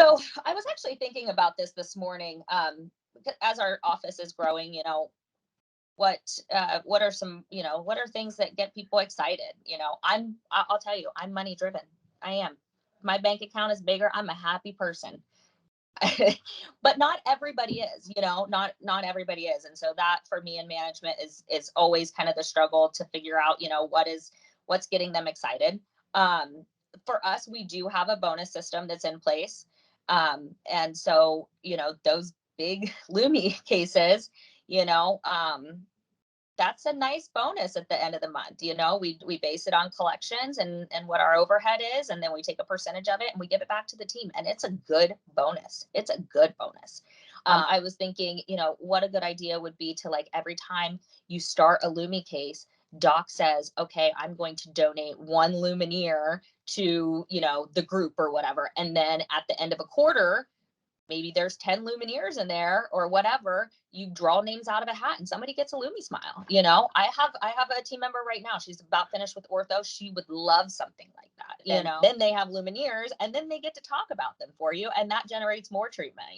So I was actually thinking about this morning, as our office is growing, what what are some, what are things that get people excited? I'll tell you, I'm money driven. I am. My bank account is bigger. I'm a happy person. But not everybody is, not everybody is. And so that for me in management is always kind of the struggle to figure out, what's getting them excited. Um, for us, we do have a bonus system that's in place. And so, those big Lumi cases, you know, um, that's a nice bonus at the end of the month. We base it on collections and what our overhead is, and then we take a percentage of it and we give it back to the team, and it's a good bonus. It's a good bonus. I was thinking, what a good idea would be to, like, every time you start a Lumi case, doc says, okay, I'm going to donate one Lumineer to, the group or whatever, and then at the end of a quarter, maybe there's 10 Lumineers in there or whatever, you draw names out of a hat and somebody gets a LumiSmile. I have a team member right now. She's about finished with ortho. She would love something like that. Then they have Lumineers, and then they get to talk about them for you, and that generates more treatment.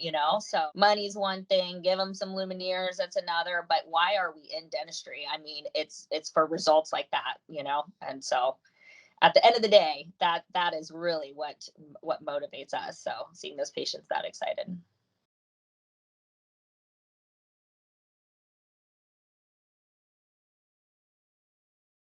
So money's one thing, give them some Lumineers, that's another. But why are we in dentistry? I mean, it's for results like that, and so at the end of the day, that is really what motivates us. So seeing those patients that excited.